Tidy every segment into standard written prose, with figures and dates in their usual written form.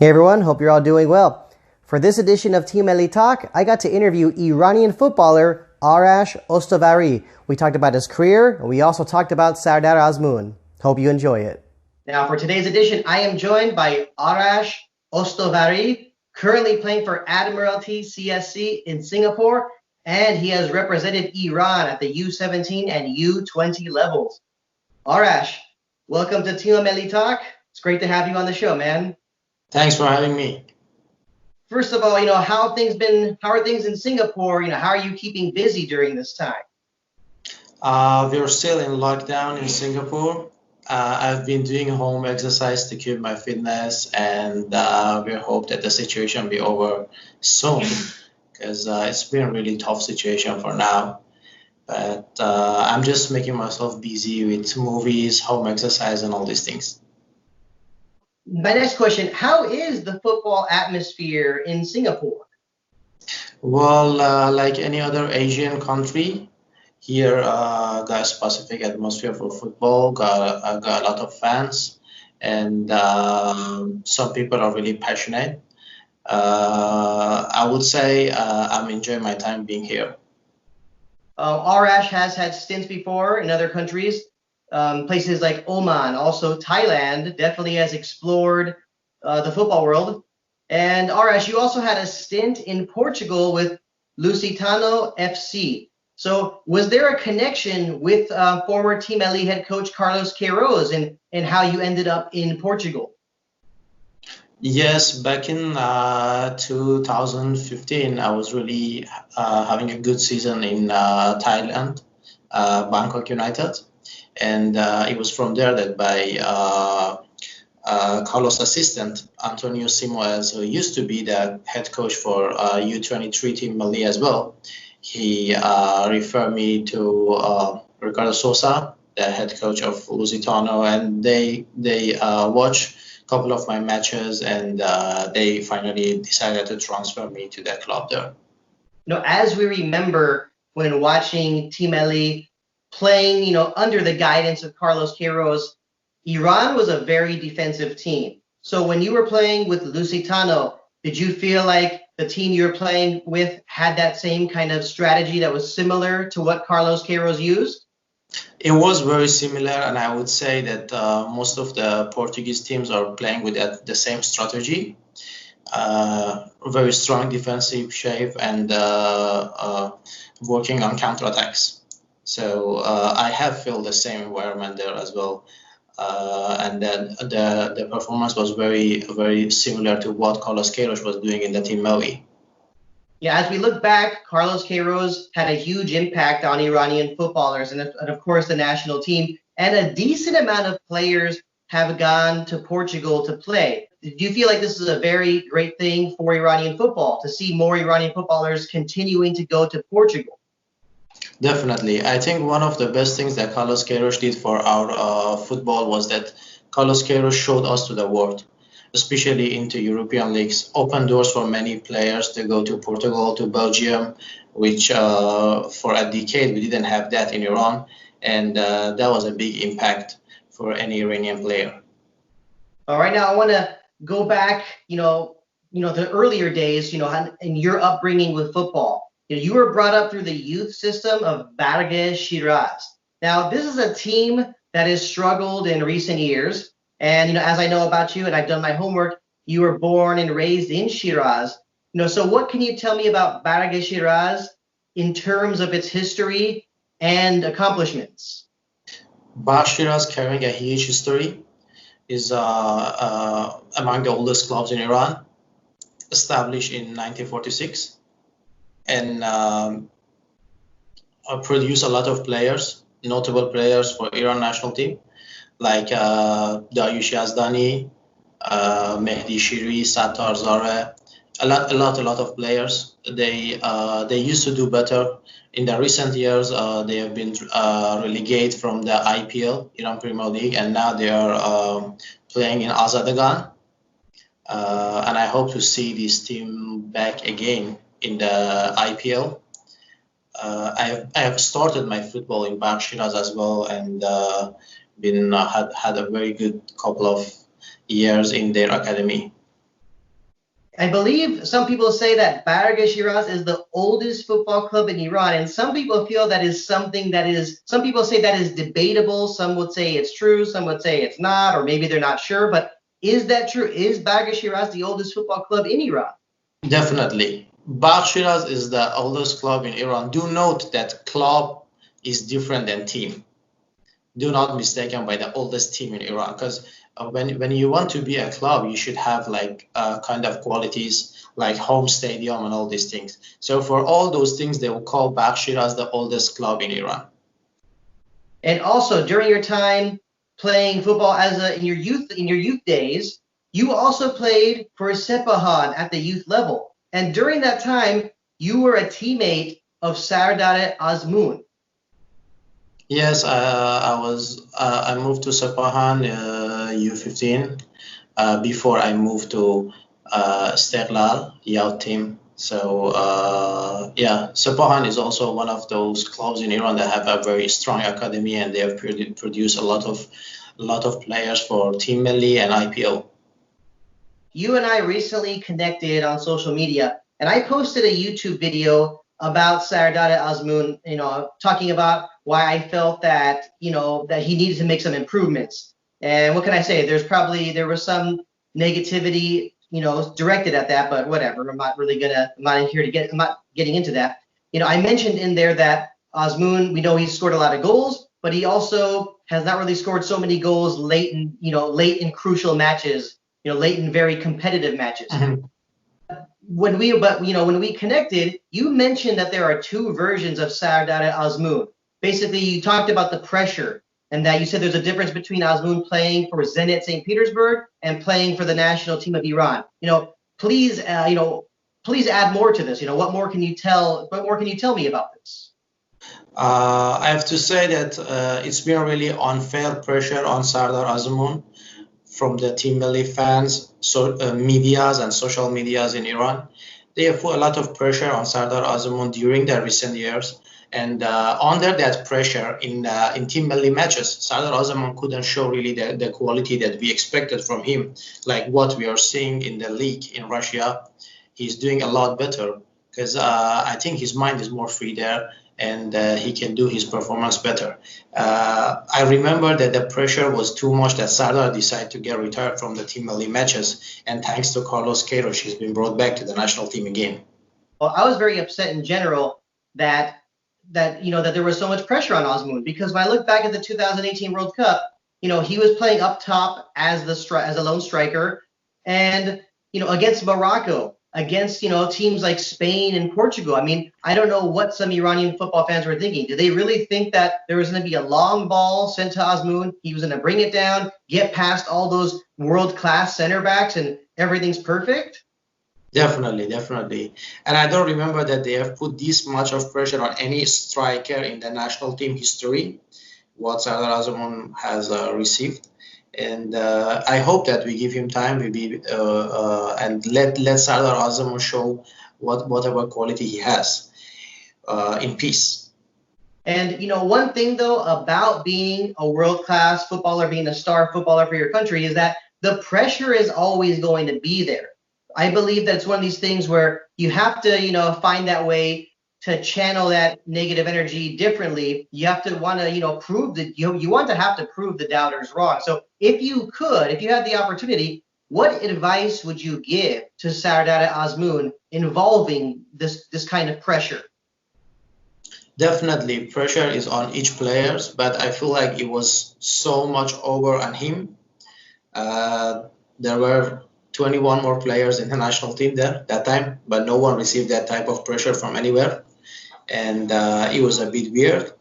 Hey everyone, hope you're all doing well. For this edition of Team Melli Talk, I got to interview Iranian footballer Arash Ostovari. We talked about his career, and we also talked about Sardar Azmoun. Hope you enjoy it. Now, for today's edition, I am joined by Arash Ostovari, currently playing for Admiralty CSC in Singapore, and he has represented Iran at the U17 and U20 levels. Arash, welcome to Team Melli Talk. It's great to have you on the show, man. Thanks for having me. First of all, how are things in Singapore? How are you keeping busy during this time? We're still in lockdown in Singapore. I've been doing home exercise to keep my fitness, and we hope that the situation will be over soon, because it's been a really tough situation for now. But I'm just making myself busy with movies, home exercise, and all these things. My next question, how is the football atmosphere in Singapore? Well, like any other Asian country, here got a specific atmosphere for football, got a lot of fans, and some people are really passionate. I would say I'm enjoying my time being here. Arash has had stints before in other countries. Places like Oman, also Thailand, definitely has explored the football world. And Arash, you also had a stint in Portugal with Lusitano FC. So was there a connection with former Team Melli head coach Carlos Queiroz and how you ended up in Portugal? Yes, back in 2015, I was really having a good season in Thailand, Bangkok United. And it was from there that by Carlos' assistant, Antonio Simoes, who used to be the head coach for U23 Team Melli as well, he referred me to Ricardo Sosa, the head coach of Lusitano, and they watched a couple of my matches, and they finally decided to transfer me to that club there. As we remember when watching Team Melli playing, under the guidance of Carlos Queiroz, Iran was a very defensive team. So when you were playing with Lusitano, did you feel like the team you were playing with had that same kind of strategy that was similar to what Carlos Queiroz used? It was very similar, and I would say that most of the Portuguese teams are playing with the same strategy. Very strong defensive shape and working on counterattacks. So I have felt the same environment there as well, and then the performance was very, very similar to what Carlos Queiroz was doing in the Team Melli. Yeah, as we look back, Carlos Queiroz had a huge impact on Iranian footballers and of course the national team, and a decent amount of players have gone to Portugal to play. Do you feel like this is a very great thing for Iranian football, to see more Iranian footballers continuing to go to Portugal? Definitely. I think one of the best things that Carlos Queiroz did for our football was that Carlos Queiroz showed us to the world, especially into European leagues, opened doors for many players to go to Portugal, to Belgium, which for a decade we didn't have that in Iran, and that was a big impact for any Iranian player. All right, now I want to go back, the earlier days, in your upbringing with football. You were brought up through the youth system of Arashs Shiraz. Now, this is a team that has struggled in recent years. And, as I know about you and I've done my homework, you were born and raised in Shiraz. So what can you tell me about Arashs Shiraz in terms of its history and accomplishments? Arashs Shiraz, carrying a huge history, is among the oldest clubs in Iran, established in 1946. And produce a lot of players, notable players for Iran national team, like Dariush Yazdani, Mehdi Shiri, Sattar Zare, a lot of players. They used to do better. In the recent years, they have been relegated from the IPL, Iran Premier League, and now they are playing in Azadegan. And I hope to see this team back again in the IPL. I have started my football in Arashs Shiraz as well, and had a very good couple of years in their academy. I believe some people say that Barga Shiraz is the oldest football club in Iran, and some people feel that is something that is, some people say that is debatable. Some would say it's true, some would say it's not, or maybe they're not sure. But is that true? Is Barga Shiraz the oldest football club in Iran? Definitely. Bal Shiraz is the oldest club in Iran. Do note that club is different than team. Do not mistaken by the oldest team in Iran, because when you want to be a club, you should have like kind of qualities like home stadium and all these things. So for all those things, they will call Bal Shiraz the oldest club in Iran. And also during your time playing football as in your youth days, you also played for Sepahan at the youth level. And during that time, you were a teammate of Sardar Azmoun. Yes, I was. I moved to Sepahan U15 before I moved to Istiqlal youth team. So yeah, Sepahan is also one of those clubs in Iran that have a very strong academy, and they have produced a lot of players for Team Melli and IPO. You and I recently connected on social media, and I posted a YouTube video about Sardar Azmoun, talking about why I felt that, that he needed to make some improvements. And what can I say? There was some negativity, directed at that, but whatever. I'm not getting into that. I mentioned in there that Azmoun, we know he scored a lot of goals, but he also has not really scored so many goals late in crucial matches, late in very competitive matches. Mm-hmm. When we connected, you mentioned that there are two versions of Sardar Azmoun. Basically, you talked about the pressure, and that you said there's a difference between Azmoun playing for Zenit St. Petersburg and playing for the national team of Iran. Please add more to this. What more can you tell me about this? I have to say that it's been really unfair pressure on Sardar Azmoun from the Team Melli fans, medias and social medias in Iran. They have put a lot of pressure on Sardar Azmoun during the recent years. And under that pressure in Team Melli matches, Sardar Azmoun couldn't show really the quality that we expected from him, like what we are seeing in the league in Russia. He's doing a lot better because I think his mind is more free there, and he can do his performance better. I remember that the pressure was too much that Sardar decided to get retired from the Team Melli matches, and thanks to Queiroz, he's been brought back to the national team again. Well, I was very upset in general that there was so much pressure on Azmoun, because when I look back at the 2018 World Cup, he was playing up top as a lone striker, and against Morocco, against teams like Spain and Portugal. I mean, I don't know what some Iranian football fans were thinking. Did they really think that there was going to be a long ball sent to Azmoun? He was going to bring it down, get past all those world-class center backs, and everything's perfect? Definitely. And I don't remember that they have put this much of pressure on any striker in the national team history, what Sardar Azmoun has received. And I hope that we give him time, and let Sardar Azmoun show whatever quality he has in peace. And one thing though about being a world-class footballer, being a star footballer for your country, is that the pressure is always going to be there. I believe that it's one of these things where you have to, find that way to channel that negative energy differently. You have to want to, prove that you want to have to prove the doubters wrong. So if you had the opportunity, what advice would you give to Sardar Azmoun involving this kind of pressure? Definitely, pressure is on each player, but I feel like it was so much over on him. There were 21 more players in the national team there that time, but no one received that type of pressure from anywhere, and it was a bit weird.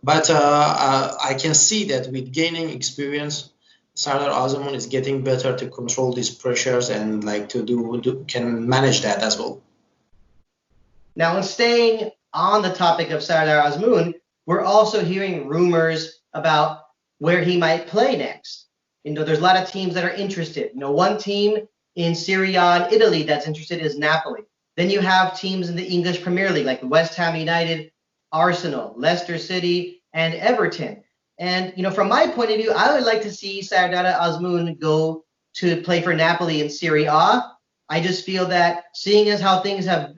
But I can see that with gaining experience, Sardar Azmoun is getting better to control these pressures and can manage that as well. Now, in staying on the topic of Sardar Azmoun, we're also hearing rumors about where he might play next. There's a lot of teams that are interested. One team in Serie A and Italy that's interested is Napoli. Then you have teams in the English Premier League like West Ham United, Arsenal, Leicester City, and Everton. And from my point of view, I would like to see Sardar Azmoun go to play for Napoli in Serie A. I just feel that seeing how things have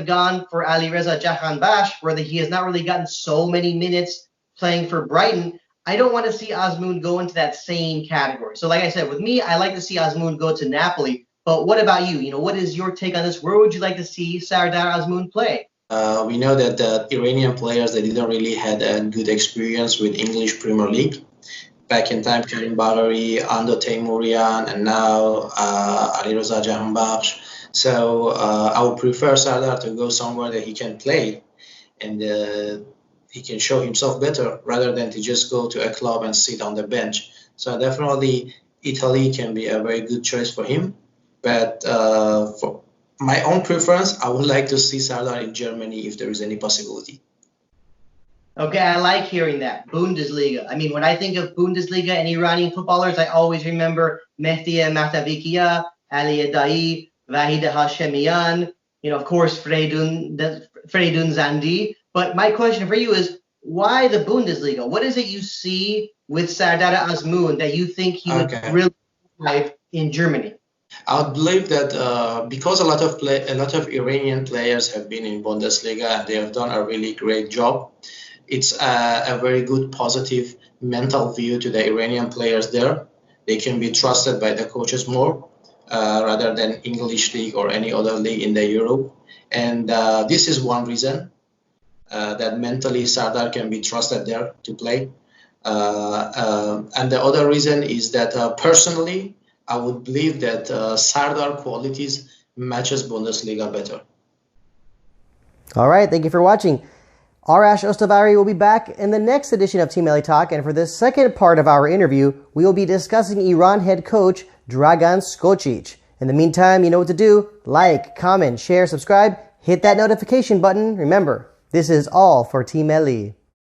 gone for Alireza Jahanbakhsh, where he has not really gotten so many minutes playing for Brighton, I don't want to see Azmoun go into that same category. So like I said, with me, I like to see Azmoun go to Napoli. But what about you? You know, what is your take on this? Where would you like to see Sardar Azmoun play? We know that the Iranian players, they didn't really had a good experience with English Premier League. Back in time, Karim Bagheri, Ando Teimourian, and now Alireza Jahanbakhsh. So I would prefer Sardar to go somewhere that he can play and he can show himself better rather than to just go to a club and sit on the bench. So definitely Italy can be a very good choice for him. But for my own preference, I would like to see Sardar in Germany if there is any possibility. Okay, I like hearing that. Bundesliga. I mean, when I think of Bundesliga and Iranian footballers, I always remember Mehdi Mahtavikia, Ali Adai, Vahid Hashemian, of course, Freydun Zandi. But my question for you is, why the Bundesliga? What is it you see with Sardar Azmoun that you think he would really thrive in Germany? I believe that because a lot of Iranian players have been in Bundesliga and they have done a really great job, it's a very good positive mental view to the Iranian players there. They can be trusted by the coaches more rather than English league or any other league in the Europe. And this is one reason that mentally Sardar can be trusted there to play. And the other reason is that personally, I would believe that Sardar qualities matches Bundesliga better. All right, thank you for watching. Arash Ostovari will be back in the next edition of Team Melli Talk, and for this second part of our interview, we will be discussing Iran head coach Dragan Skocic. In the meantime, you know what to do. Like, comment, share, subscribe, hit that notification button. Remember, this is all for Team Melli.